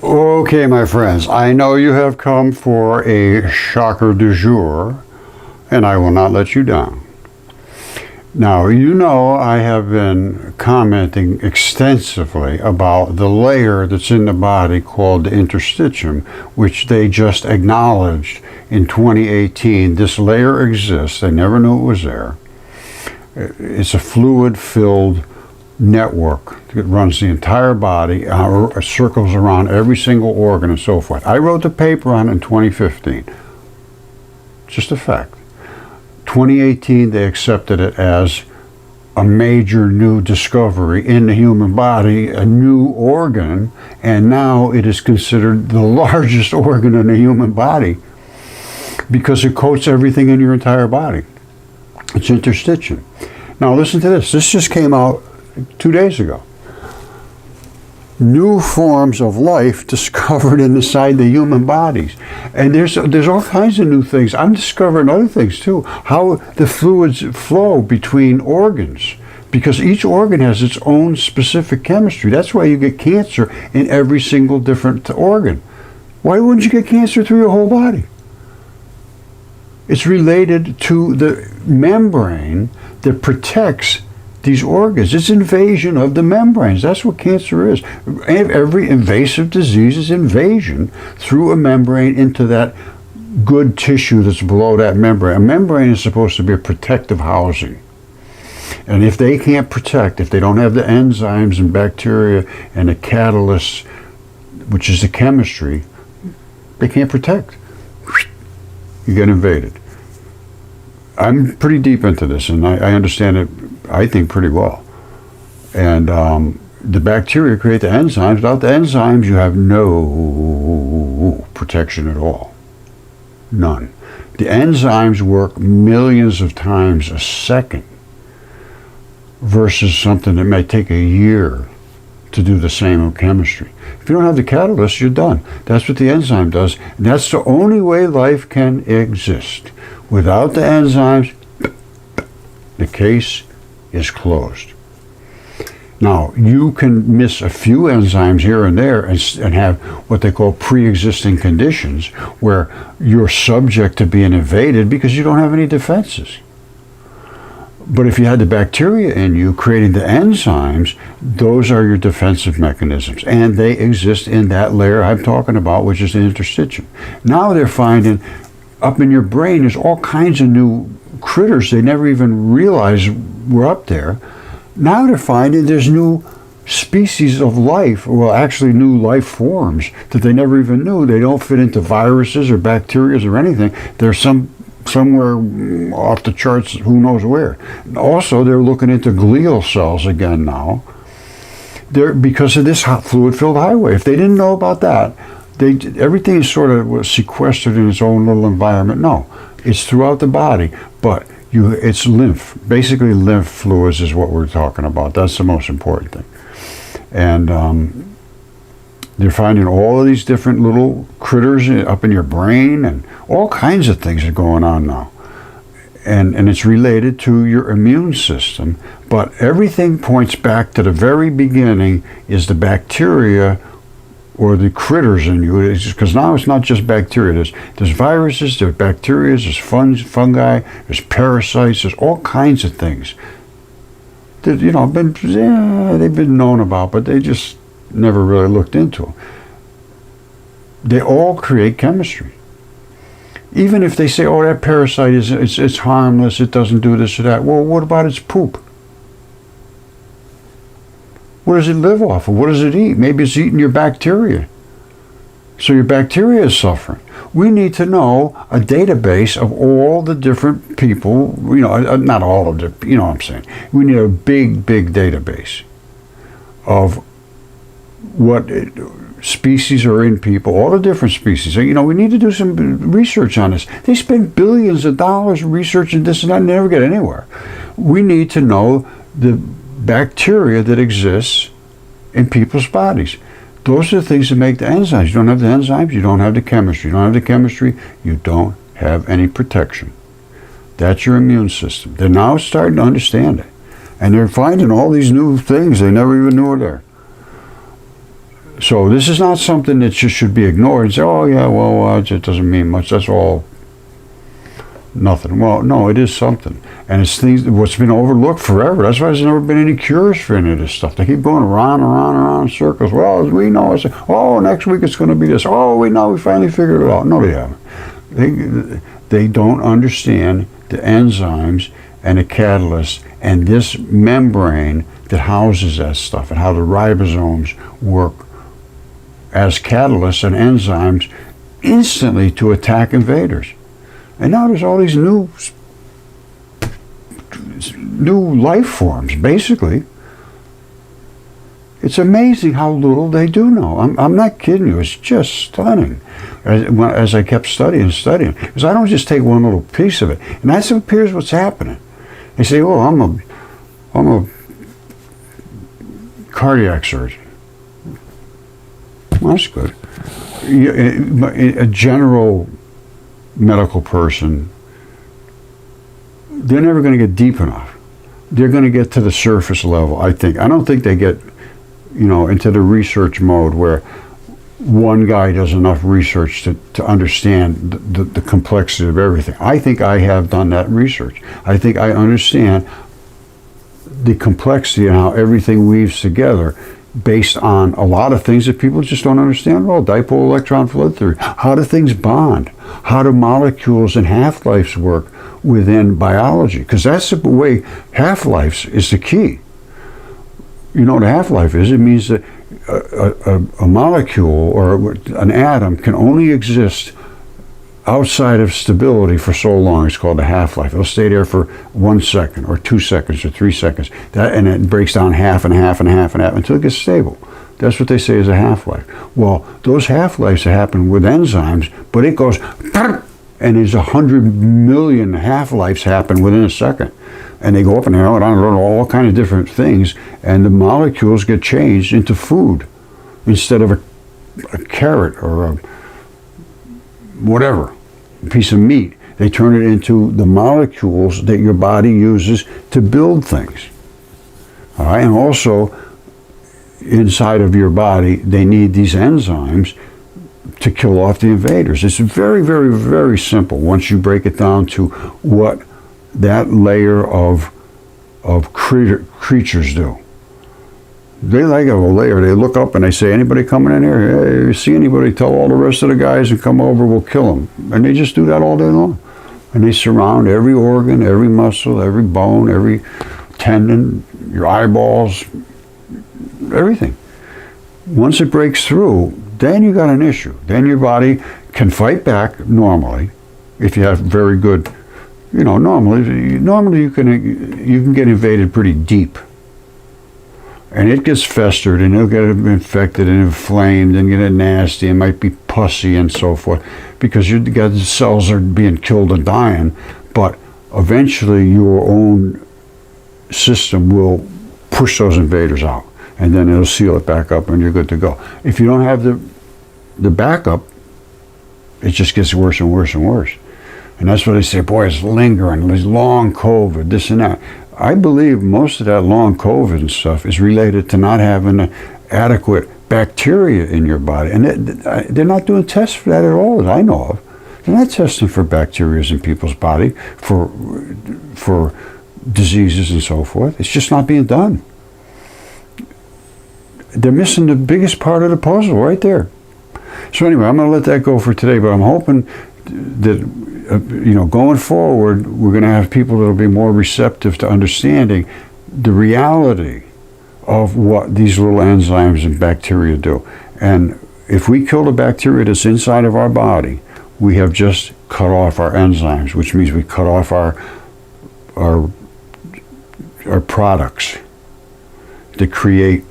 Okay, my friends, I know you have come for a shocker du jour, and I will not let you down. Now, you know I have been commenting extensively about the layer that's in the body called the interstitium, which they just acknowledged in 2018. This layer exists. They never knew it was there. It's a fluid-filled network that runs the entire body, circles around every single organ and so forth. I wrote the paper on it in 2015. Just a fact. 2018, they accepted it as a major new discovery in the human body, a new organ, and now it is considered the largest organ in the human body because it coats everything in your entire body. It's interstitium. Now listen to this. This just came out 2 days ago. New forms of life discovered inside the human bodies. And there's all kinds of new things. I'm discovering other things too. How the fluids flow between organs. Because each organ has its own specific chemistry. That's why you get cancer in every single different organ. Why wouldn't you get cancer through your whole body? It's related to the membrane that protects these organs. It's invasion of the membranes. That's what cancer is. Every invasive disease is invasion through a membrane into that good tissue that's below that membrane. A membrane is supposed to be a protective housing. And if they can't protect, if they don't have the enzymes and bacteria and the catalyst, which is the chemistry, they can't protect. You get invaded. I'm pretty deep into this, and I understand it, I think, pretty well. And the bacteria create the enzymes. Without the enzymes, you have no protection at all. None. The enzymes work millions of times a second versus something that may take a year to do the same chemistry. If you don't have the catalyst, you're done. That's what the enzyme does. And that's the only way life can exist. Without the enzymes, the case is closed. Now, you can miss a few enzymes here and there and have what they call pre-existing conditions where you're subject to being invaded because you don't have any defenses. But if you had the bacteria in you creating the enzymes, those are your defensive mechanisms. And they exist in that layer I'm talking about, which is the interstitium. Now they're finding up in your brain, there's all kinds of new critters they never even realized were up there. Now they're finding there's new species of life, well, actually new life forms that they never even knew. They don't fit into viruses or bacteria or anything. There's somewhere off the charts, who knows where. Also, they're looking into glial cells again now. Because of this fluid-filled highway. If they didn't know about that, everything is sort of sequestered in its own little environment. No, it's throughout the body, but it's lymph. Basically, lymph fluids is what we're talking about. That's the most important thing. And they're finding all of these different little critters up in your brain, and all kinds of things are going on now. And it's related to your immune system, but everything points back to the very beginning is the bacteria or the critters in you, because now it's not just bacteria. There's viruses, there's bacteria, there's fungi, there's parasites, there's all kinds of things that, they've been known about, but they just never really looked into them. They all create chemistry. Even if they say, oh, that parasite it's harmless, it doesn't do this or that. Well, what about its poop? What does it live off of? What does it eat? Maybe it's eating your bacteria. So your bacteria is suffering. We need to know a database of all the different people, not all of them, you know what I'm saying. We need a big, big database of what species are in people, all the different species. We need to do some research on this. They spend billions of dollars researching this and that and never get anywhere. We need to know the bacteria that exists in people's bodies. Those are the things that make the enzymes. You don't have the enzymes, you don't have the chemistry. You don't have the chemistry, you don't have any protection. That's your immune system. They're now starting to understand it. And they're finding all these new things they never even knew were there. So this is not something that just should be ignored and say, oh yeah, well, it doesn't mean much. That's all nothing. Well, no, it is something. And it's things what's been overlooked forever. That's why there's never been any cures for any of this stuff. They keep going around and around and around in circles. Well, we know. Oh, next week it's going to be this. Oh, we know. We finally figured it out. No, they haven't. They don't understand the enzymes and the catalysts and this membrane that houses that stuff and how the ribosomes work as catalysts and enzymes instantly to attack invaders. And now there's all these new life forms, basically. It's amazing how little they do know. I'm not kidding you. It's just stunning. As I kept studying, because I don't just take one little piece of it, and that appears what's happening. They say, "Oh, I'm a cardiac surgeon." Well, that's good. A general medical person, they're never going to get deep enough. They're going to get to the surface level, I think. I don't think they get, into the research mode where one guy does enough research to understand the complexity of everything. I think I have done that research. I think I understand the complexity and how everything weaves together based on a lot of things that people just don't understand. Well, dipole electron fluid theory. How do things bond? How do molecules and half-lives work within biology? Because that's the way half-lives is the key. You know what a half-life is? It means that a molecule or an atom can only exist outside of stability for so long. It's called a half-life. It'll stay there for 1 second or 2 seconds or 3 seconds. And it breaks down half and half and half and half until it gets stable. That's what they say is a half-life. Well, those half-lives happen with enzymes, but it goes, and there's 100 million half-lives happen within a second. And they go up and down and all kind of different things, and the molecules get changed into food instead of a carrot or a whatever, a piece of meat. They turn it into the molecules that your body uses to build things. All right, and also inside of your body, they need these enzymes to kill off the invaders. It's very, very, very simple once you break it down to what that layer of creatures do. They like a layer. They look up and they say, anybody coming in here? Hey, you see anybody? Tell all the rest of the guys to come over. We'll kill them. And they just do that all day long. And they surround every organ, every muscle, every bone, every tendon, your eyeballs, everything. Once it breaks through, then you got an issue. Then your body can fight back normally if you have very good, normally you can get invaded pretty deep. And it gets festered, and it'll get infected and inflamed and get nasty and might be pussy and so forth, because the cells are being killed and dying. But eventually your own system will push those invaders out, and then it'll seal it back up and you're good to go. If you don't have the backup, it just gets worse and worse and worse. And that's why they say, boy, it's lingering, there's long COVID, this and that. I believe most of that long COVID and stuff is related to not having adequate bacteria in your body. And they're not doing tests for that at all, as I know of. They're not testing for bacteria in people's body for diseases and so forth. It's just not being done. They're missing the biggest part of the puzzle right there. So anyway, I'm going to let that go for today, but I'm hoping that going forward, we're going to have people that will be more receptive to understanding the reality of what these little enzymes and bacteria do. And if we kill the bacteria that's inside of our body, we have just cut off our enzymes, which means we cut off our products that create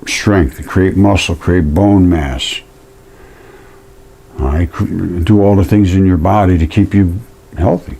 strength, that create muscle, create bone mass. Do all the things in your body to keep you healthy.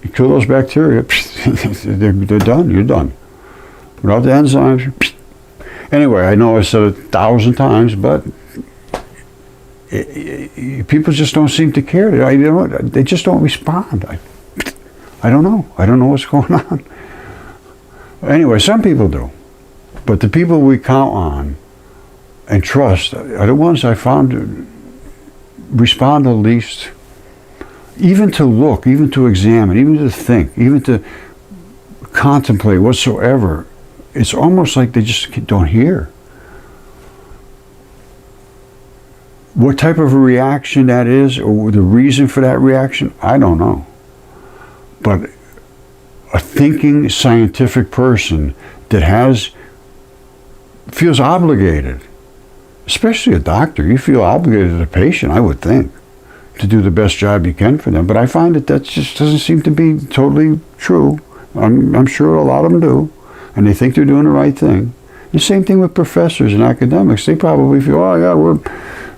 You kill those bacteria, they're done, you're done. Without the enzymes, anyway, I know I said it 1,000 times, but people just don't seem to care. They just don't respond. I don't know. I don't know what's going on. Anyway, some people do. But the people we count on and trust are the ones I found respond the least, even to look, even to examine, even to think, even to contemplate whatsoever. It's almost like they just don't hear. What type of a reaction that is, or the reason for that reaction, I don't know. But a thinking scientific person that feels obligated, especially a doctor, you feel obligated to the patient, I would think, to do the best job you can for them. But I find that just doesn't seem to be totally true. I'm sure a lot of them do, and they think they're doing the right thing. The same thing with professors and academics. They probably feel, oh yeah,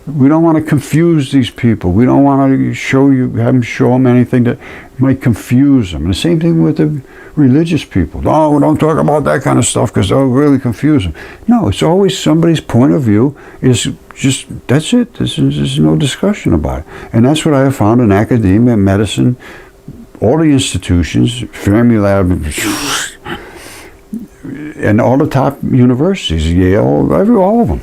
we don't want to confuse these people. We don't want to show them anything that might confuse them. And the same thing with the religious people. No, don't talk about that kind of stuff because they'll really confuse them. No, it's always somebody's point of view is just, that's it. There's no discussion about it. And that's what I have found in academia, medicine, all the institutions, Fermilab, and all the top universities, Yale, all of them.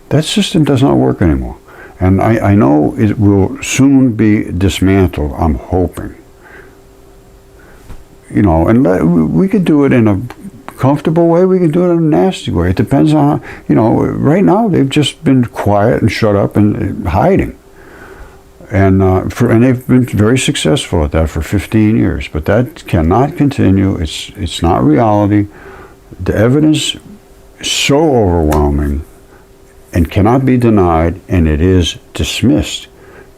That system does not work anymore. And I know it will soon be dismantled, I'm hoping. And we could do it in a comfortable way, we can do it in a nasty way. It depends on how, right now they've just been quiet and shut up and hiding. And they've been very successful at that for 15 years. But that cannot continue. It's not reality. The evidence is so overwhelming and cannot be denied, and it is dismissed,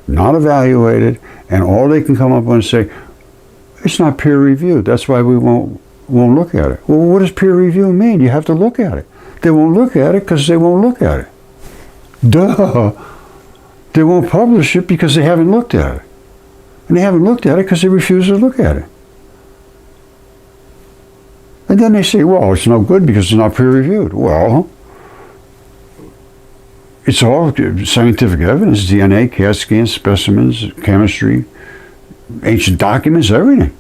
not evaluated, and all they can come up with and say, it's not peer reviewed. That's why we won't look at it. Well, what does peer review mean? You have to look at it. They won't look at it because they won't look at it. Duh. They won't publish it because they haven't looked at it. And they haven't looked at it because they refuse to look at it. And then they say, well, it's no good because it's not peer reviewed. Well, it's all scientific evidence, DNA, CAT scans, specimens, chemistry, ancient documents, everything.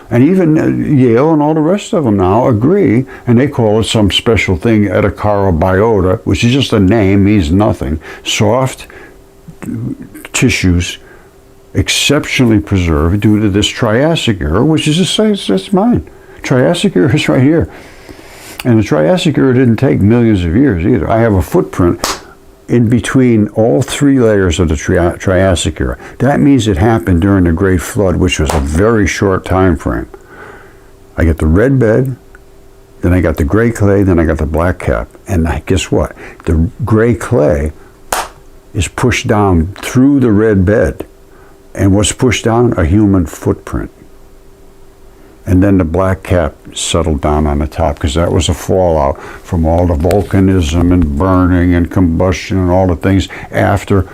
And even Yale and all the rest of them now agree, and they call it some special thing, Edicarobiota, which is just a name, means nothing. Soft tissues exceptionally preserved due to this Triassic Era, which is a size that's mine. Triassic Era is right here. And the Triassic Era didn't take millions of years either. I have a footprint in between all three layers of the Triassic Era. That means it happened during the Great Flood, which was a very short time frame. I get the red bed, then I got the gray clay, then I got the black cap. And guess what? The gray clay is pushed down through the red bed. And what's pushed down? A human footprint. And then the black cap settled down on the top because that was a fallout from all the volcanism and burning and combustion and all the things after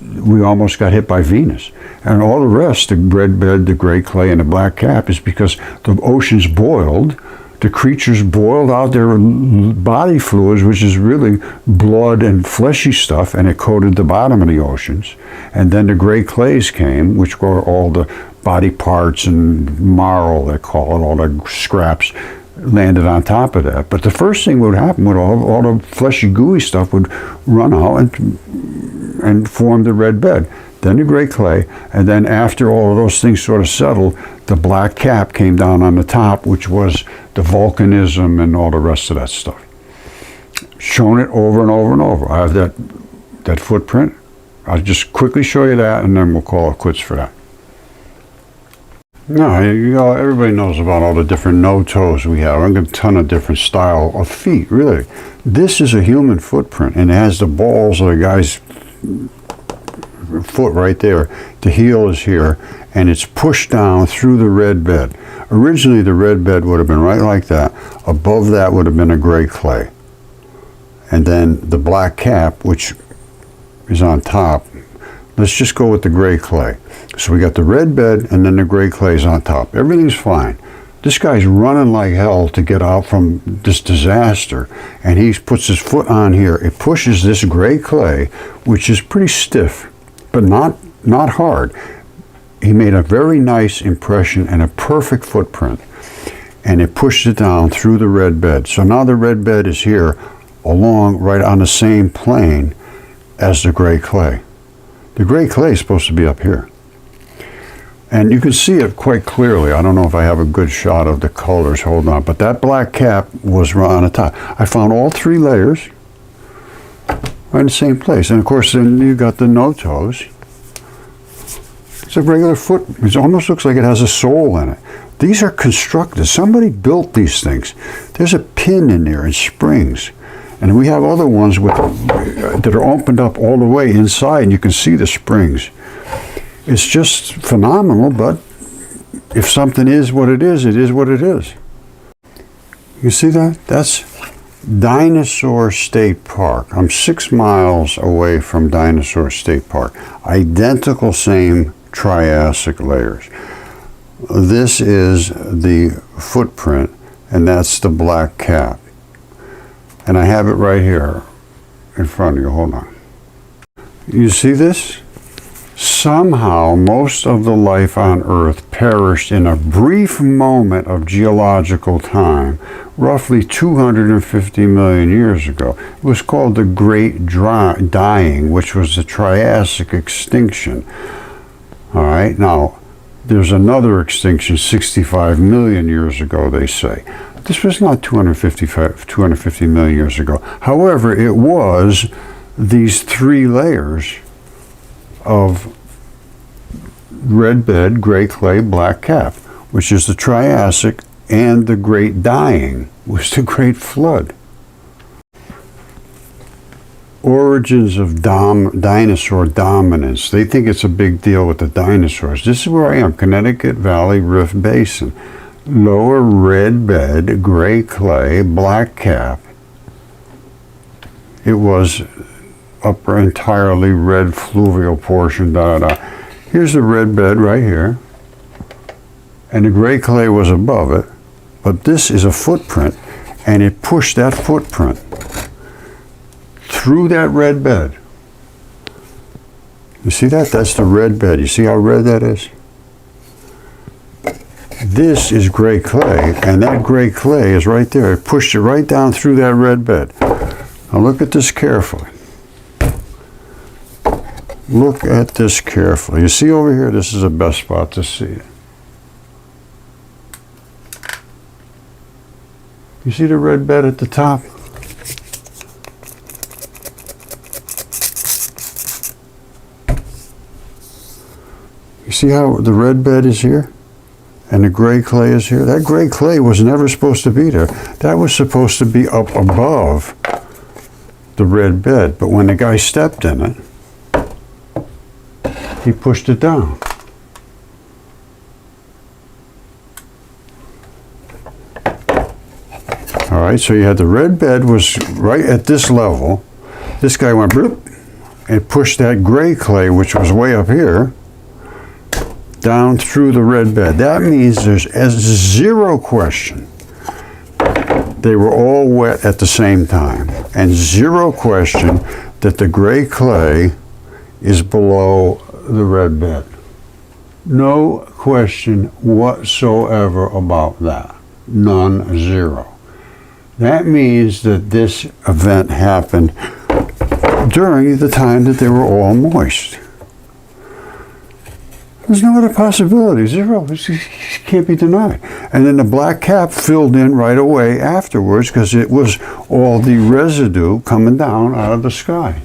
we almost got hit by Venus. And all the rest, the red bed, the gray clay, and the black cap, is because the oceans boiled. The creatures boiled out their body fluids, which is really blood and fleshy stuff, and it coated the bottom of the oceans. And then the gray clays came, which were all the body parts and marl, they call it, all the scraps landed on top of that. But the first thing would happen would all the fleshy, gooey stuff would run out and form the red bed. Then the gray clay, and then after all of those things sort of settled, the black cap came down on the top, which was the volcanism and all the rest of that stuff. Shown it over and over and over. I have that footprint. I'll just quickly show you that, and then we'll call it quits for that. No, everybody knows about all the different no-toes we have. I've got a ton of different style of feet, really. This is a human footprint, and it has the balls of the guy's foot right there. The heel is here, and it's pushed down through the red bed. Originally, the red bed would have been right like that. Above that would have been a gray clay. And then the black cap, which is on top. Let's just go with the gray clay. So we got the red bed, and then the gray clay is on top. Everything's fine. This guy's running like hell to get out from this disaster, and he puts his foot on here. It pushes this gray clay, which is pretty stiff, but not hard. He made a very nice impression and a perfect footprint, and it pushed it down through the red bed. So now the red bed is here along right on the same plane as the gray clay. The gray clay is supposed to be up here. And you can see it quite clearly. I don't know if I have a good shot of the colors. Hold on. But that black cap was right on the top. I found all 3 layers right in the same place. And of course, then you got the no-toes. It's a regular foot. It almost looks like it has a sole in it. These are constructed. Somebody built these things. There's a pin in there and springs. And we have other ones with that are opened up all the way inside, and you can see the springs. It's just phenomenal, but if something is what it is what it is. You see that? That's Dinosaur State Park. I'm 6 miles away from Dinosaur State Park. Identical same Triassic layers. This is the footprint, and that's the black cap. And I have it right here in front of you. Hold on. You see this? Somehow, most of the life on Earth perished in a brief moment of geological time, roughly 250 million years ago. It was called the Great Dying, which was the Triassic extinction. All right, now, there's another extinction 65 million years ago, they say. This was not 250 million years ago. However, it was these 3 layers of red bed, gray clay, black cap, which is the Triassic, and the Great Dying was the Great Flood. Origins of dinosaur dominance. They think it's a big deal with the dinosaurs. This is where I am, Connecticut Valley Rift Basin. Lower red bed, gray clay, black cap. It was upper entirely red fluvial portion, Here's the red bed right here. And the gray clay was above it. But this is a footprint, and it pushed that footprint through that red bed. You see that? That's the red bed. You see how red that is? This is gray clay, and that gray clay is right there. It pushed it right down through that red bed. Now look at this carefully. Look at this carefully. You see over here, this is the best spot to see it. You see the red bed at the top? You see how the red bed is here? And the gray clay is here. That gray clay was never supposed to be there. That was supposed to be up above the red bed. But when the guy stepped in it, he pushed it down. All right, so you had the red bed was right at this level. This guy went bloop and pushed that gray clay, which was way up here, down through the red bed. That means there's zero question they were all wet at the same time, and zero question that the gray clay is below the red bed. No question whatsoever about that. None, zero. That means that this event happened during the time that they were all moist. There's no other possibility. Zero. It can't be denied. And then the black cap filled in right away afterwards because it was all the residue coming down out of the sky.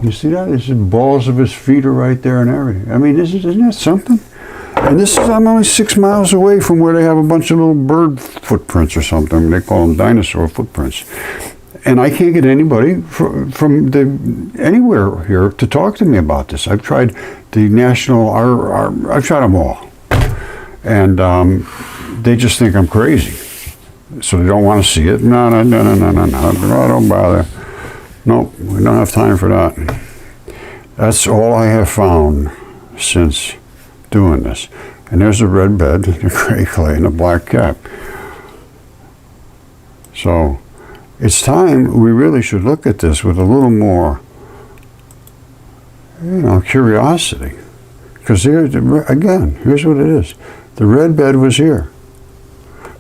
You see that? It's the balls of his feet are right there and everything. I mean, isn't that something? And this is, I'm only 6 miles away from where they have a bunch of little bird footprints or something. They call them dinosaur footprints. And I can't get anybody from anywhere here to talk to me about this. I've tried the national, I've tried them all. And they just think I'm crazy. So they don't want to see it. No, don't bother. Nope, we don't have time for that. That's all I have found since doing this. And there's the red bed, the gray clay, and the black cap. So it's time we really should look at this with a little more, curiosity. Because here, again, here's what it is. The red bed was here.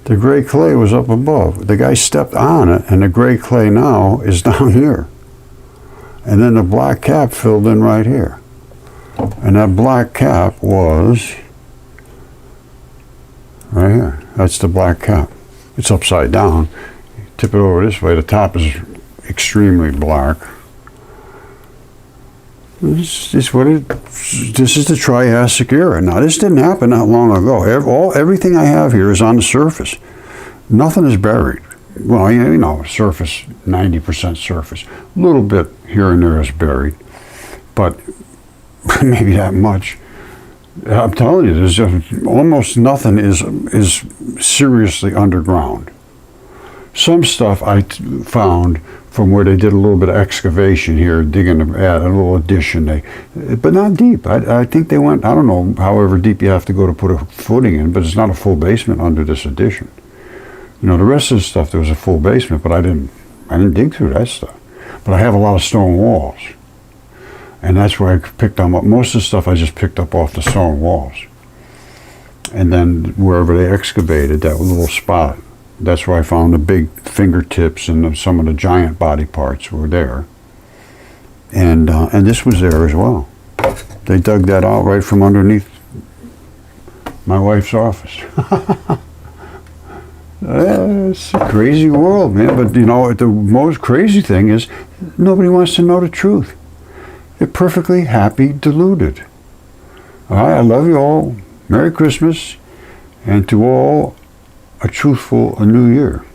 The gray clay was up above. The guy stepped on it, and the gray clay now is down here. And then the black cap filled in right here. And that black cap was right here. That's the black cap. It's upside down. Tip it over this way. The top is extremely black. This is the Triassic Era. Now, this didn't happen that long ago. Everything I have here is on the surface. Nothing is buried. Well, you know, surface, 90% surface. A little bit here and there is buried, but maybe that much. I'm telling you, there's almost nothing is seriously underground. Some stuff I found from where they did a little bit of excavation here, digging to add a little addition. But not deep. I think they went, I don't know, however deep you have to go to put a footing in, but it's not a full basement under this addition. You know, the rest of the stuff, there was a full basement, but I didn't dig through that stuff. But I have a lot of stone walls. And that's where I picked them up. Most of the stuff I just picked up off the stone walls. And then wherever they excavated, that little spot, that's where I found the big fingertips and some of the giant body parts were there. And this was there as well. They dug that out right from underneath my wife's office. It's a crazy world, man. But you know, the most crazy thing is nobody wants to know the truth. They're perfectly happy, deluded. All right, I love you all. Merry Christmas, and to all a new year.